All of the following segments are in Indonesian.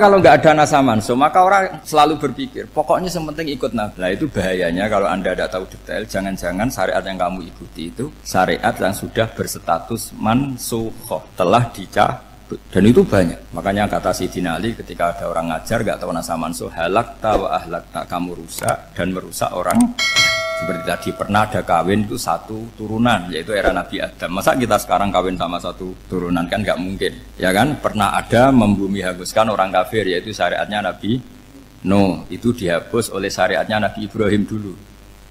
Kalau nggak ada nasa manso, maka orang selalu berpikir, pokoknya yang penting ikut Nabi. Nah itu bahayanya kalau Anda tidak tahu detail, jangan-jangan syariat yang kamu ikuti itu syariat yang sudah berstatus mansukhoh, telah dicabut. Dan itu banyak. Makanya kata Sayyidina Ali ketika ada orang ngajar nggak tahu nasa manso, halakta wa ahlakta, kamu rusak dan merusak orang. Seperti tadi pernah ada kawin itu satu turunan, yaitu era Nabi Adam. Masa kita sekarang kawin sama satu turunan, kan nggak mungkin, ya kan? Pernah ada membumi hanguskan orang kafir, yaitu syariatnya Nabi Nuh. Itu dihapus oleh syariatnya Nabi Ibrahim dulu,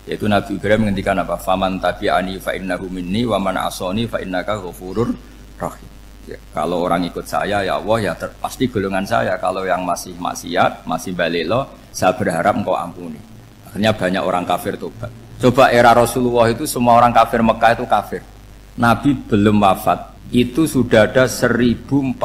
yaitu Nabi Ibrahim menghentikan apa? Faman tabi'ani fa innahu minni wa man asoni fa innaka ghafurur rahim. Ya, kalau orang ikut saya, ya Allah, ya pasti golongan saya. Kalau yang masih maksiat, masih balelo, saya berharap engkau ampuni. Akhirnya banyak orang kafir tobat. Coba era Rasulullah itu semua orang kafir Mekah itu kafir. Nabi belum wafat, itu sudah ada 114.000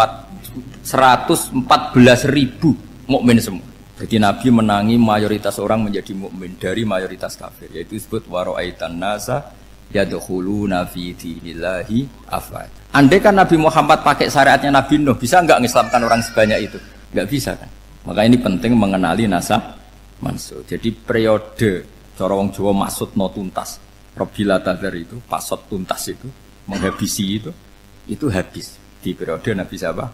mukmin semua. Jadi Nabi menangi mayoritas orang menjadi mukmin dari mayoritas kafir. Yaitu disebut wara'aitan nasa yadkhuluna fi dinillahi afwaj. Andai kan Nabi Muhammad pakai syariatnya Nabi Nuh, bisa enggak mengislamkan orang sebanyak itu? Enggak bisa kan? Maka ini penting mengenali nasa mansuh. Jadi periode cara wong Jawa maksud no tuntas. Robila tadar itu, pasot tuntas itu, menghabisi itu habis di periode Nabi siapa?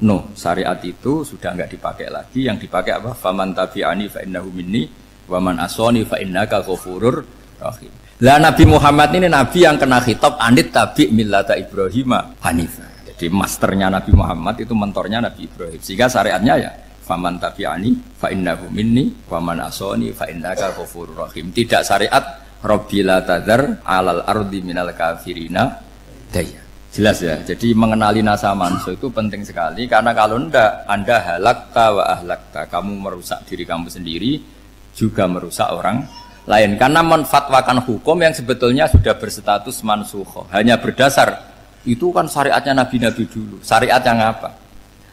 No, syariat itu sudah enggak dipakai lagi. Yang dipakai apa? Faman tabi'ani fa innahu minni wa man asoni fa innaka ghafurur rahim. Lah Nabi Muhammad ini nabi yang kena khitab anit tabi' millata Ibrahim hanifah. Jadi masternya Nabi Muhammad itu mentornya Nabi Ibrahim. Sehingga syariatnya ya faman tabi'ani fa innahu minni wa man asoni fa innaka ghafurur rahim. Tidak syariat Rabbila tadzar 'alal ardi minal kafirina daya. Jelas ya. Jadi mengenali nasa mansuh itu penting sekali karena kalau enggak Anda halakta wa ahlakta, kamu merusak diri kamu sendiri juga merusak orang lain karena menfatwakan hukum yang sebetulnya sudah berstatus mansukh. Hanya berdasar itu kan syariatnya nabi-nabi dulu. Syariat yang apa?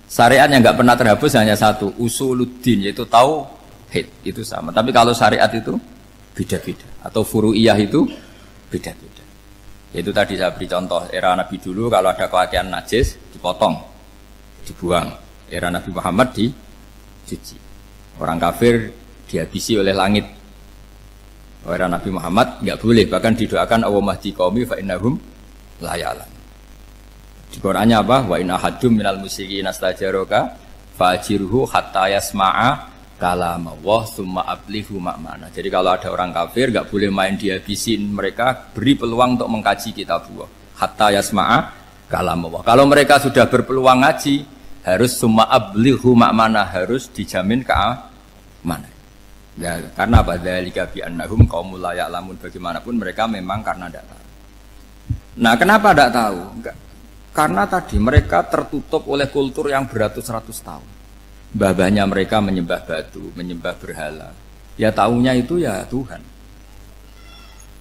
Syariat yang enggak pernah terhapus hanya satu, usuluddin, yaitu tauhid, itu sama. Tapi kalau syariat itu beda-beda atau furu'iyah itu beda-beda. Yaitu tadi saya beri contoh era Nabi dulu kalau ada pakaian najis dipotong, dibuang. Era Nabi Muhammad dicuci. Orang kafir dihabisi oleh langit. Era Nabi Muhammad enggak boleh, bahkan didoakan Allahumma hdi qaumi fa innahum la ya'lamun. Di Qur'annya apa? Wa in ahadum minal musyrikin astajaraka fa'jirhu hatta yasma'a kalamullah tsumma ablighu ma'mana. Jadi kalau ada orang kafir enggak boleh main dihabisin mereka, beri peluang untuk mengkaji kitabullah hatta yasma'a kalamullah. Kalau mereka sudah berpeluang ngaji, harus tsumma ablighu ma'mana, harus dijamin keamanan. Ya, karena apa? Dzalika bi annahum qaumul la ya'lamun. Bagaimanapun mereka memang karena tidak tahu. Nah, kenapa tidak tahu? Enggak. Karena tadi mereka tertutup oleh kultur yang beratus-ratus tahun. Mbah-mbahnya mereka menyembah batu, menyembah berhala. Ya tahunya itu ya Tuhan.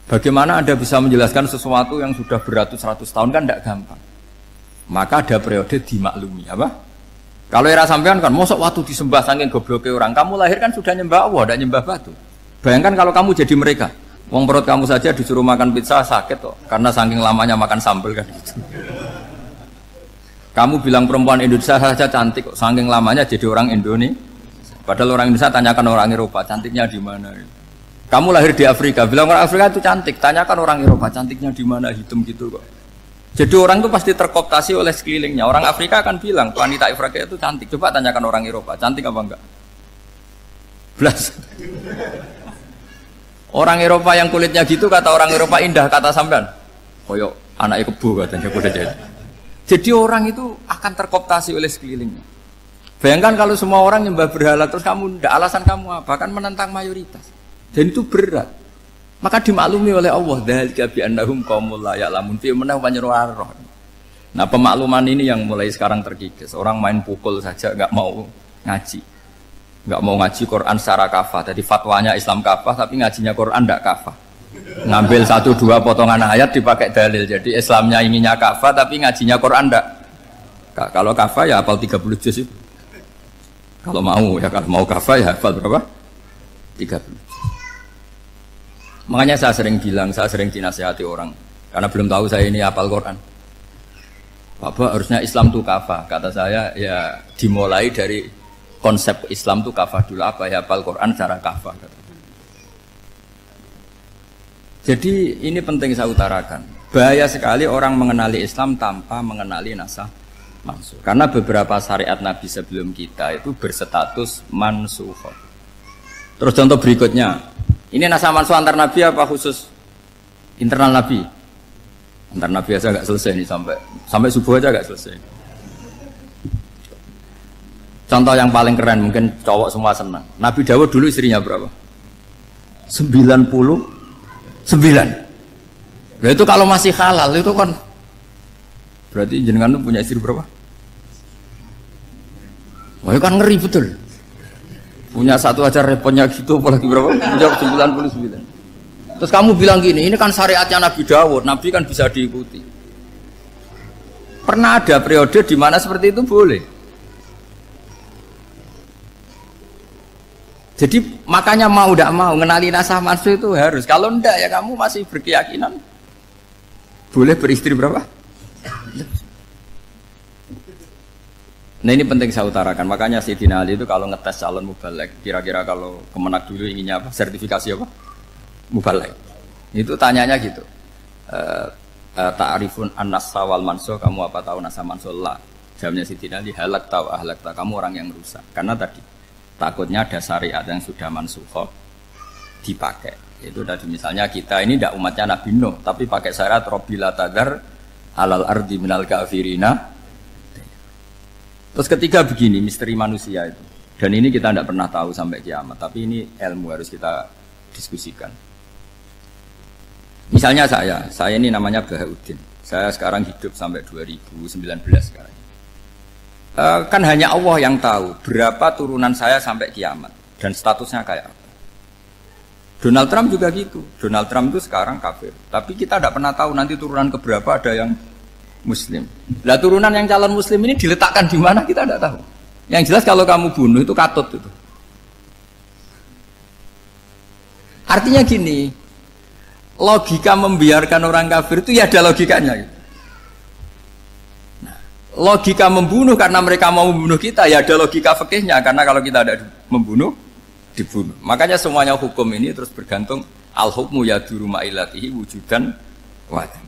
Bagaimana Anda bisa menjelaskan sesuatu yang sudah beratus-ratus tahun kan tidak gampang. Maka ada periode dimaklumi, apa? Kalau era sampean kan, mosok waktu disembah saking gobloknya orang, kamu lahir kan sudah nyembah Allah, tidak nyembah batu. Bayangkan kalau kamu jadi mereka, wong perut kamu saja disuruh makan pizza sakit kok, karena saking lamanya makan sambal kan gitu. Kamu bilang perempuan Indonesia saja cantik kok, saking lamanya jadi orang Indonesia. Padahal orang Indonesia tanyakan orang Eropa, cantiknya di mana? Kamu lahir di Afrika, bilang orang Afrika itu cantik, tanyakan orang Eropa, cantiknya di mana, hitam gitu kok. Jadi orang itu pasti terkooptasi oleh sekelilingnya. Orang Afrika akan bilang wanita Afrika itu cantik. Coba tanyakan orang Eropa, cantik apa enggak? Belas. Orang Eropa yang kulitnya gitu kata orang Eropa indah, kata sampean. Koyok anaknya kebo katanya kuda jadi. Jadi orang itu akan terkooptasi oleh sekelilingnya. Bayangkan kalau semua orang nyembah berhala terus kamu ndak, alasan kamu apa? Kan menentang mayoritas. Dan itu berat. Maka dimaklumi oleh Allah, dzalika bi annahum qaumul la ya'lamun fi manah panyeruarah. Nah, pemakluman ini yang mulai sekarang terkikis. Orang main pukul saja enggak mau ngaji. Enggak mau ngaji Quran secara kafah. Jadi fatwanya Islam kafah tapi ngajinya Quran enggak kafah. Ngambil 1-2 potongan ayat dipakai dalil. Jadi Islamnya inginnya kafah tapi ngajinya Quran enggak. Kalau kafah ya hafal 30 juz itu. Kalau mau ya, kalau mau kafah ya hafal berapa? 30. Makanya saya sering bilang, saya sering dinasihati orang karena belum tahu saya ini hafal Quran. Bapak harusnya Islam itu kafah. Kata saya ya dimulai dari konsep Islam itu kafah dulu apa ya, hafal Quran secara kafah. Jadi ini penting saya utarakan. Bahaya sekali orang mengenali Islam tanpa mengenali nasakh mansukh. Karena beberapa syariat Nabi sebelum kita itu berstatus mansukh. Terus contoh berikutnya, ini nasakh mansukh antar Nabi apa khusus internal Nabi? Antar Nabi aja agak selesai nih sampai subuh aja agak selesai. Contoh yang paling keren mungkin cowok semua senang. Nabi Dawud dulu istrinya berapa? 99. Nah itu kalau masih halal itu kan berarti jenengan itu punya istri berapa? Wah itu kan ngeri betul. Punya satu aja repotnya gitu apalagi berapa? Punya 99. Terus kamu bilang gini, ini kan syariatnya Nabi Dawud, Nabi kan bisa diikuti. Pernah ada periode di mana seperti itu boleh. Jadi makanya mau tidak mau mengenali nasakh mansukh itu harus. Kalau ndak ya kamu masih berkeyakinan boleh beristri berapa? Nah ini penting saya utarakan. Makanya Sayyidina Ali itu kalau ngetes calon mubaligh, kira-kira kalau Kemenak dulu inginnya apa? Sertifikasi apa? Mubaligh. Itu tanyanya gitu. Ta'rifun an-nasakh wal mansukh, kamu apa tahu nasakh mansukh? La. Jawabnya Sayyidina Ali, halak tahu ahlak tahu, kamu orang yang rusak. Karena tadi takutnya ada syariat yang sudah mansukh dipakai. Itu tadi misalnya kita ini tidak umatnya Nabi Nuh, tapi pakai syariat Robbila tadar alal ardi minal kafirina. Terus ketiga begini, misteri manusia itu. Dan ini kita tidak pernah tahu sampai kiamat, tapi ini ilmu harus kita diskusikan. Misalnya saya ini namanya Bahauddin. Saya sekarang hidup sampai 2019 sekarang. Kan hanya Allah yang tahu berapa turunan saya sampai kiamat dan statusnya kayak apa. Donald Trump juga gitu. Donald Trump itu sekarang kafir, tapi kita tidak pernah tahu nanti turunan keberapa ada yang Muslim. Lah turunan yang calon Muslim ini diletakkan di mana kita tidak tahu. Yang jelas kalau kamu bunuh itu katut itu. Artinya gini, logika membiarkan orang kafir itu ya ada logikanya. Gitu. Logika membunuh karena mereka mau membunuh kita ya ada logika fikihnya, karena kalau kita ada membunuh dibunuh. Makanya semuanya hukum ini terus bergantung al-hukmu yaduru ma'ilatihi wujudan wa'adam.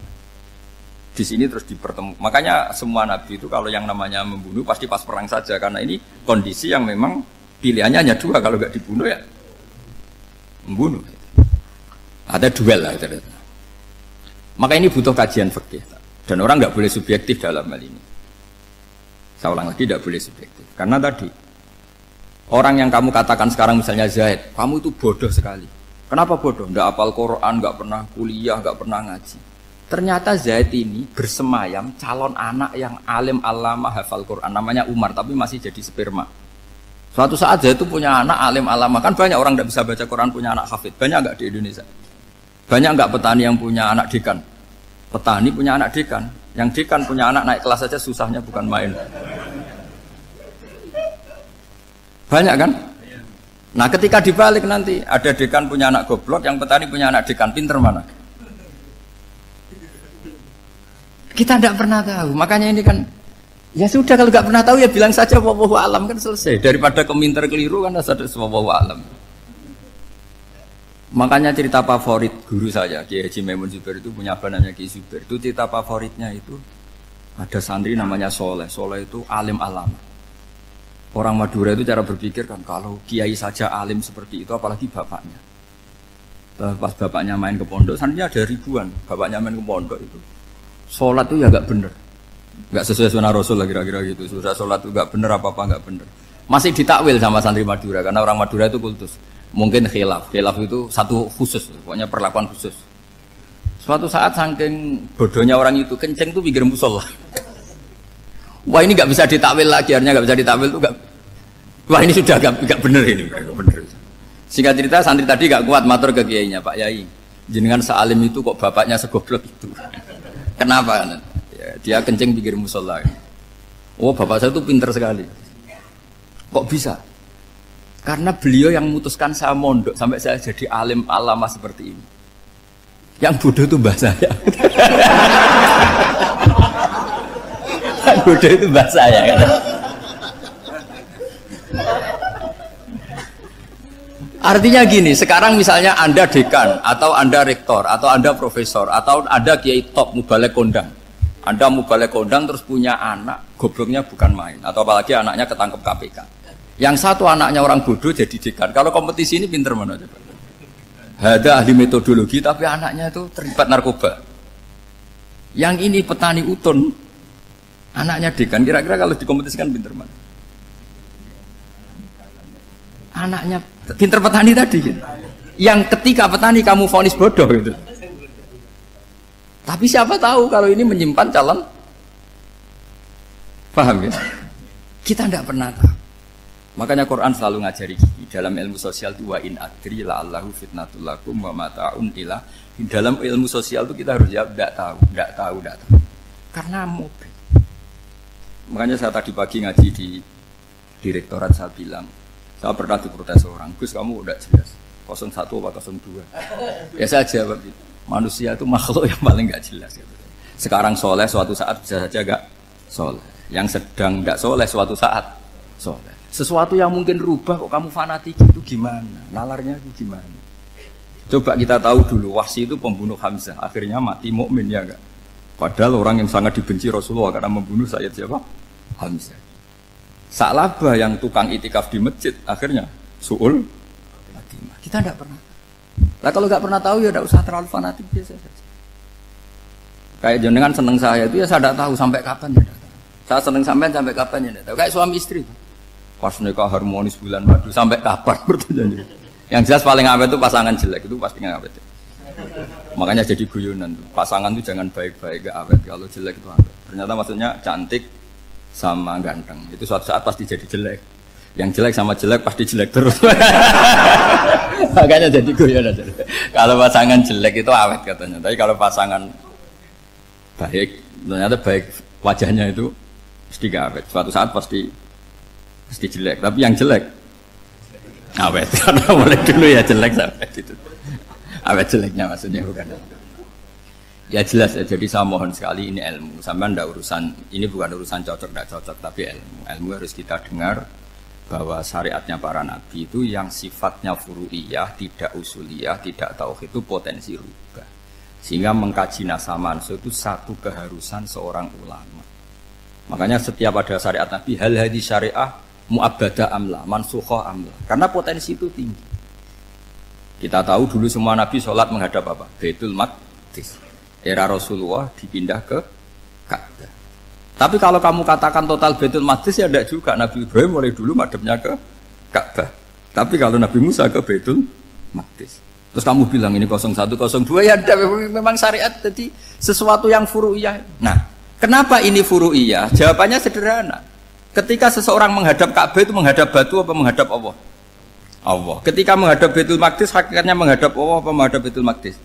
Di sini terus dipertemukan. Makanya semua nabi itu kalau yang namanya membunuh pasti pas perang saja, karena ini kondisi yang memang pilihannya hanya dua, kalau nggak dibunuh ya membunuh. Ada duel lah. Maka ini butuh kajian fikih dan orang nggak boleh subjektif dalam hal ini. Saya ulang lagi, tidak boleh subjektif. Karena tadi, orang yang kamu katakan sekarang misalnya Zaid, kamu itu bodoh sekali. Kenapa bodoh? Tidak hafal Quran, nggak pernah kuliah, nggak pernah ngaji. Ternyata Zaid ini bersemayam calon anak yang alim alama hafal Quran. Namanya Umar, tapi masih jadi sperma. Suatu saat Zaid itu punya anak alim alama. Kan banyak orang tidak bisa baca Quran punya anak hafid. Banyak nggak di Indonesia? Banyak nggak petani yang punya anak dekan? Petani punya anak dekan. Yang dekan punya anak naik kelas saja susahnya bukan main. Banyak kan? Nah ketika dibalik nanti ada dekan punya anak goblok, yang petani punya anak dekan, pinter mana? Kita tidak pernah tahu. Makanya ini kan ya sudah, kalau nggak pernah tahu ya bilang saja wallahu alam, kan selesai. Daripada keminter keliru kan ada wallahu alam. Makanya cerita favorit guru saya Kiai Haji Maimun Zubair itu punya apa namanya Kiai Zubair. Itu cerita favoritnya itu ada santri namanya Soleh. Soleh itu alim alama. Orang Madura itu cara berpikir kan kalau kiai saja alim seperti itu, apalagi bapaknya. Pas bapaknya main ke pondok, santrinya ada ribuan. Bapaknya main ke pondok itu, sholat itu ya gak bener, gak sesuai sunnah Rasul lah kira-kira gitu. Sudah sholat itu gak bener, apa-apa gak bener. Masih ditakwil sama santri Madura, karena orang Madura itu kultus. Mungkin khilaf itu satu khusus, pokoknya perlakuan khusus. Suatu saat saking bodohnya orang itu, kenceng tuh pikir musola. Wah ini nggak bisa ditakwil lagi, akhirnya nggak bisa ditakwil tuh nggak. Wah ini sudah nggak bener ini, nggak bener. Singkat cerita santri tadi nggak kuat matur ke kiainya, Pak Yai, jenengan sealim itu kok bapaknya segoblok itu. Kenapa? Ya, dia kenceng pikir musola. Oh bapak saya tuh pinter sekali. Kok bisa? Karena beliau yang memutuskan saya mondok sampai saya jadi alim alama seperti ini. Yang bodoh itu mbah saya. Yang bodoh itu mbah saya kan. Artinya gini, sekarang misalnya Anda dekan, atau Anda rektor, atau Anda profesor, atau Anda kiai top, mubalek kondang. Anda mubalek kondang terus punya anak, gobloknya bukan main. Atau apalagi anaknya ketangkep KPK. Yang satu anaknya orang bodoh jadi dekan. Kalau kompetisi ini pinter mana coba? Ada ahli metodologi, tapi anaknya itu terlibat narkoba. Yang ini petani utun, anaknya dekan. Kira-kira kalau dikompetisikan pinter mana? Anaknya pinter petani tadi gitu. Yang ketika petani kamu vonis bodoh gitu. Tapi siapa tahu kalau ini menyimpan calon. Paham ya? Kita tidak pernah tahu. Makanya Quran selalu ngajari dalam ilmu sosial itu wa in adri la'allahu fitnatul lakum wa mata'un ila. Dalam ilmu sosial itu kita harus jawab tidak tahu. Karena mobil. Makanya saya tadi pagi ngaji di direktorat saya bilang, saya pernah diprotes orang, Gus kamu udah jelas 01 apa 02. Ya saya jawab gitu. Manusia itu makhluk yang paling gak jelas gitu. Sekarang soleh suatu saat bisa saja gak soleh. Yang sedang gak soleh suatu saat soleh. Sesuatu yang mungkin rubah kok kamu fanatik itu gimana? Nalarnya itu gimana? Coba kita tahu dulu Wahsy itu pembunuh Hamzah, akhirnya mati mukmin ya enggak? Padahal orang yang sangat dibenci Rasulullah karena membunuh Sayyid siapa? Hamzah. Sa'labah yang tukang itikaf di masjid akhirnya su'ul khatimah. Kita tidak pernah. Lah kalau nggak pernah tahu ya tidak usah terlalu fanatik biasa saja. Kayak jenengan seneng saya itu ya saya tidak tahu sampai kapan ya. Saya seneng sampai kapan ya. Tahu. Kayak suami istri. Pas nikah harmonis bulan madu sampai kapan bertanya. Yang jelas paling awet itu pasangan jelek itu pasti nggak awet. Makanya jadi guyonan tuh. Pasangan itu jangan baik-baik gak awet. Kalau jelek itu awet. Ternyata maksudnya cantik sama ganteng itu suatu saat pasti jadi jelek. Yang jelek sama jelek pasti jelek terus. Makanya jadi guyon aja. Kalau pasangan jelek itu awet katanya. Tapi kalau pasangan baik, ternyata baik wajahnya itu pasti gak awet. Suatu saat pasti jelek. Tapi yang jelek awet. Karena mulai dulu ya jelek sampai itu. Awet jeleknya maksudnya bukan. Ya jelas ya, jadi saya mohon sekali ini ilmu. Sampai ndak urusan, ini bukan urusan cocok tidak cocok, tapi ilmu. Ilmu harus kita dengar bahwa syariatnya para nabi itu yang sifatnya furu'iyah, tidak usuliyah, tidak tauhid itu potensi rubah. Sehingga mengkaji nasab manusia itu satu keharusan seorang ulama. Makanya setiap ada syariat nabi, hal hadis syariah mu'abbada amla, mansukhoh amla. Karena potensi itu tinggi. Kita tahu dulu semua nabi sholat menghadap apa? Baitul Maqdis. Era Rasulullah dipindah ke Ka'bah. Tapi kalau kamu katakan total Baitul Maqdis ya tidak juga. Nabi Ibrahim mulai dulu madhabnya ke Ka'bah. Tapi kalau Nabi Musa ke Baitul Maqdis. Terus kamu bilang ini 01, 02 ya memang syariat jadi sesuatu yang furu'iyah. Nah, kenapa ini furu'iyah? Jawabannya sederhana. Ketika seseorang menghadap Ka'bah itu menghadap batu apa menghadap Allah? Allah. Ketika menghadap Baitul Maqdis hakikatnya menghadap Allah apa menghadap Baitul Maqdis?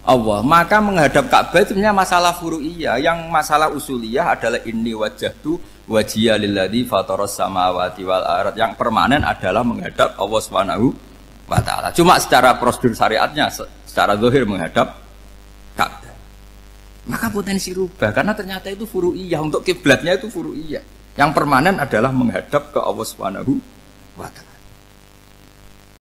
Allah. Maka menghadap Ka'bah itu sebenarnya masalah furu'iyah. Yang masalah usuliyah adalah inni wajjahtu wajhiya lilladzi fataras samawati wal ardh. Yang permanen adalah menghadap Allah Subhanahu wa taala. Cuma secara prosedur syariatnya secara zahir menghadap Ka'bah. Maka potensi rubah karena ternyata itu furu'iyah. Untuk kiblatnya itu furu'iyah. Yang permanen adalah menghadap ke Allah Subhanahu wa taala.